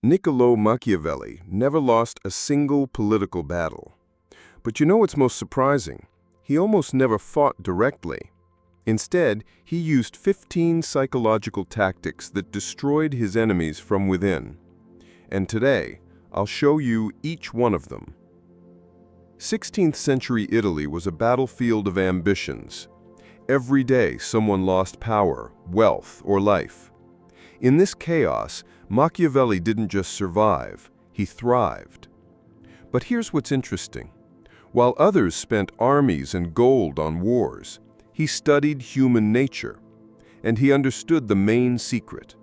Niccolo Machiavelli never lost a single political battle. But you know what's most surprising? He almost never fought directly. Instead, he used 15 psychological tactics that destroyed his enemies from within. And today, I'll show you each one of them. 16th century Italy was a battlefield of ambitions. Every day, someone lost power, wealth, or life. In this chaos, Machiavelli didn't just survive, he thrived. But here's what's interesting. While others spent armies and gold on wars, he studied human nature, and he understood the main secret.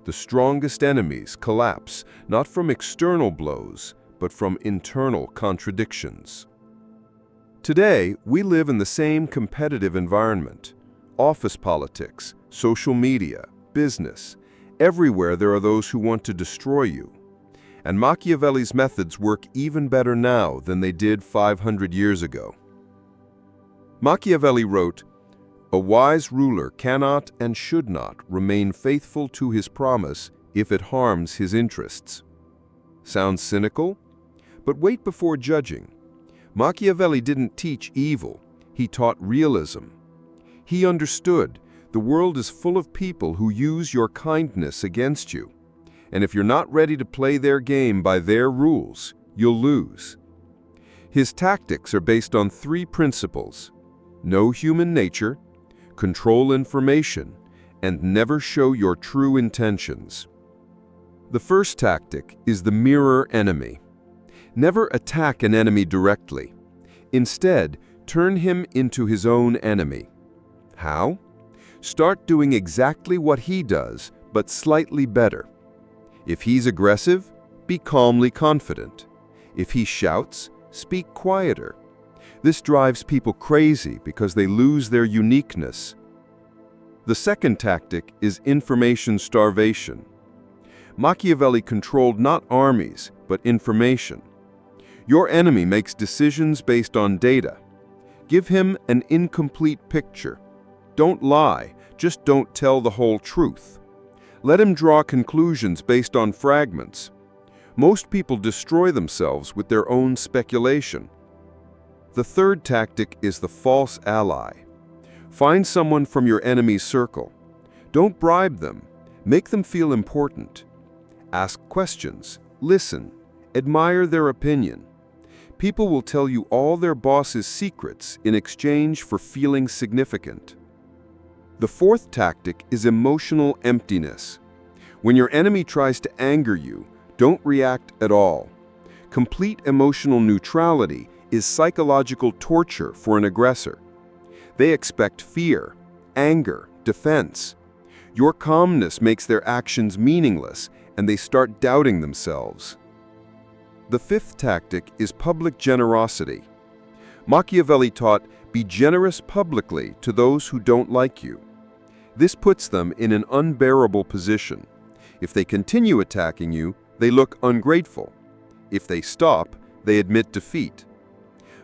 The strongest enemies collapse not from external blows, but from internal contradictions. Today, we live in the same competitive environment. Office politics, social media, business. Everywhere there are those who want to destroy you. And Machiavelli's methods work even better now than they did 500 years ago. Machiavelli wrote, "A wise ruler cannot and should not remain faithful to his promise if it harms his interests." Sounds cynical? But wait before judging. Machiavelli didn't teach evil, he taught realism. He understood the world is full of people who use your kindness against you. And if you're not ready to play their game by their rules, you'll lose. His tactics are based on 3 principles: know human nature, control information, and never show your true intentions. The first tactic is the mirror enemy. Never attack an enemy directly. Instead, turn him into his own enemy. How? Start doing exactly what he does, but slightly better. If he's aggressive, be calmly confident. If he shouts, speak quieter. This drives people crazy because they lose their uniqueness. The second tactic is information starvation. Machiavelli controlled not armies, but information. Your enemy makes decisions based on data. Give him an incomplete picture. Don't lie, just don't tell the whole truth. Let him draw conclusions based on fragments. Most people destroy themselves with their own speculation. The third tactic is the false ally. Find someone from your enemy's circle. Don't bribe them. Make them feel important. Ask questions. Listen. Admire their opinion. People will tell you all their boss's secrets in exchange for feeling significant. The fourth tactic is emotional emptiness. When your enemy tries to anger you, don't react at all. Complete emotional neutrality is psychological torture for an aggressor. They expect fear, anger, defense. Your calmness makes their actions meaningless, and they start doubting themselves. The fifth tactic is public generosity. Machiavelli taught, be generous publicly to those who don't like you. This puts them in an unbearable position. If they continue attacking you, they look ungrateful. If they stop, they admit defeat.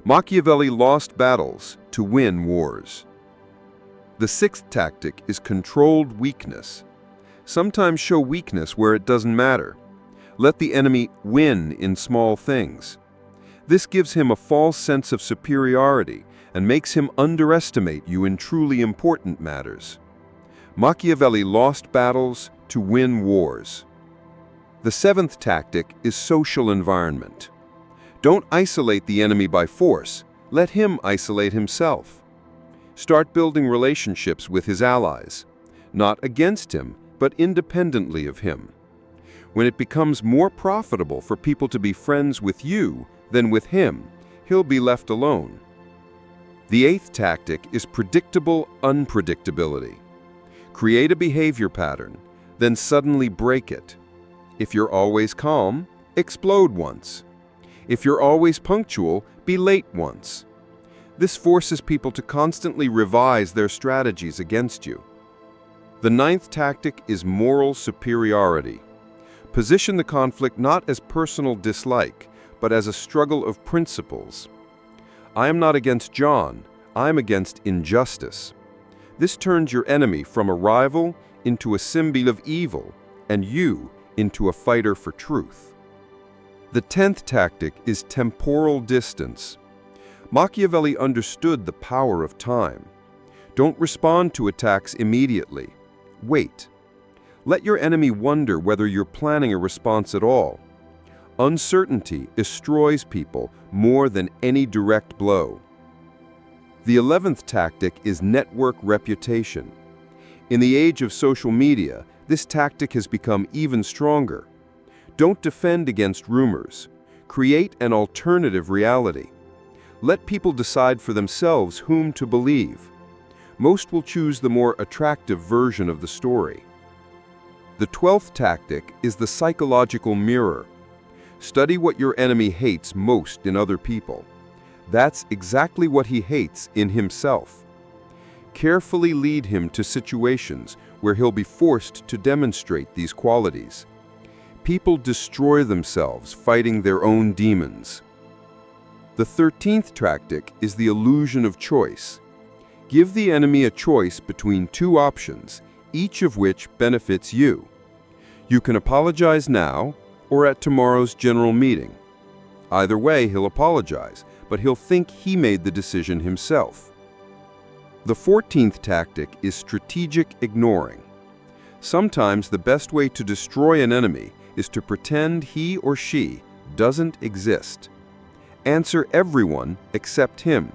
Machiavelli lost battles to win wars. The sixth tactic is controlled weakness. Sometimes show weakness where it doesn't matter. Let the enemy win in small things. This gives him a false sense of superiority and makes him underestimate you in truly important matters. Machiavelli lost battles to win wars. The seventh tactic is social environment. Don't isolate the enemy by force. Let him isolate himself. Start building relationships with his allies, not against him, but independently of him. When it becomes more profitable for people to be friends with you than with him, he'll be left alone. The eighth tactic is predictable unpredictability. Create a behavior pattern, then suddenly break it. If you're always calm, explode once. If you're always punctual, be late once. This forces people to constantly revise their strategies against you. The ninth tactic is moral superiority. Position the conflict not as personal dislike, but as a struggle of principles. I am not against John, I am against injustice. This turns your enemy from a rival into a symbol of evil, and you into a fighter for truth. The 10th tactic is temporal distance. Machiavelli understood the power of time. Don't respond to attacks immediately. Wait. Let your enemy wonder whether you're planning a response at all. Uncertainty destroys people more than any direct blow. The 11th tactic is network reputation. In the age of social media, this tactic has become even stronger. Don't defend against rumors. Create an alternative reality. Let people decide for themselves whom to believe. Most will choose the more attractive version of the story. The 12th tactic is the psychological mirror. Study what your enemy hates most in other people. That's exactly what he hates in himself. Carefully lead him to situations where he'll be forced to demonstrate these qualities. People destroy themselves fighting their own demons. The 13th tactic is the illusion of choice. Give the enemy a choice between two options, each of which benefits you. You can apologize now or at tomorrow's general meeting. Either way, he'll apologize, but he'll think he made the decision himself. The 14th tactic is strategic ignoring. Sometimes the best way to destroy an enemy is to pretend he or she doesn't exist. Answer everyone except him.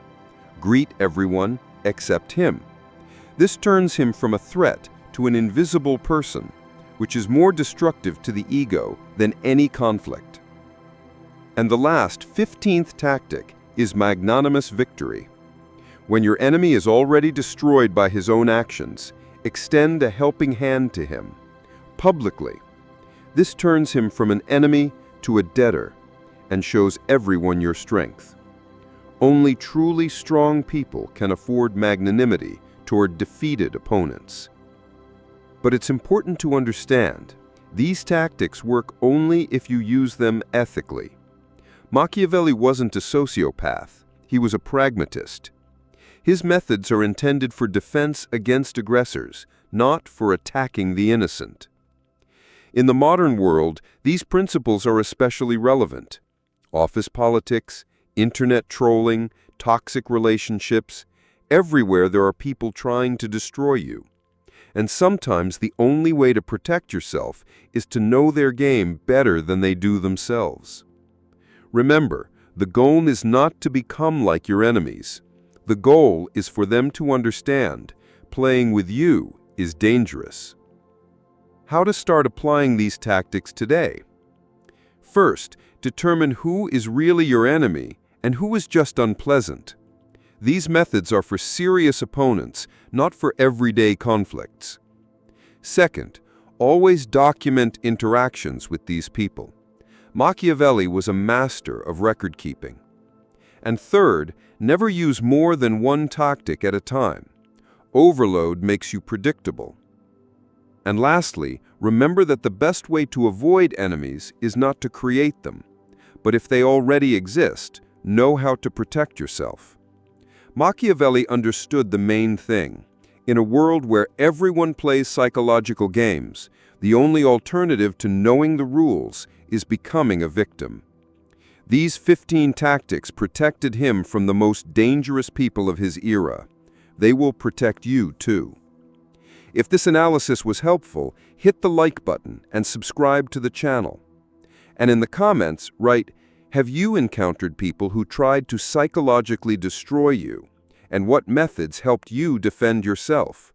Greet everyone except him. This turns him from a threat to an invisible person, which is more destructive to the ego than any conflict. And the last, 15th tactic is magnanimous victory. When your enemy is already destroyed by his own actions, extend a helping hand to him, publicly. This turns him from an enemy to a debtor and shows everyone your strength. Only truly strong people can afford magnanimity toward defeated opponents. But it's important to understand, these tactics work only if you use them ethically. Machiavelli wasn't a sociopath, he was a pragmatist. His methods are intended for defense against aggressors, not for attacking the innocent. In the modern world, these principles are especially relevant. Office politics, internet trolling, toxic relationships, everywhere there are people trying to destroy you. And sometimes the only way to protect yourself is to know their game better than they do themselves. Remember, the goal is not to become like your enemies. The goal is for them to understand playing with you is dangerous. How to start applying these tactics today? First, determine who is really your enemy and who is just unpleasant. These methods are for serious opponents, not for everyday conflicts. Second, always document interactions with these people. Machiavelli was a master of record-keeping. And third, never use more than one tactic at a time. Overload makes you predictable. And lastly, remember that the best way to avoid enemies is not to create them. But if they already exist, know how to protect yourself. Machiavelli understood the main thing. In a world where everyone plays psychological games, the only alternative to knowing the rules is becoming a victim. These 15 tactics protected him from the most dangerous people of his era. They will protect you too. If this analysis was helpful, hit the like button and subscribe to the channel. And in the comments, write, have you encountered people who tried to psychologically destroy you? And what methods helped you defend yourself?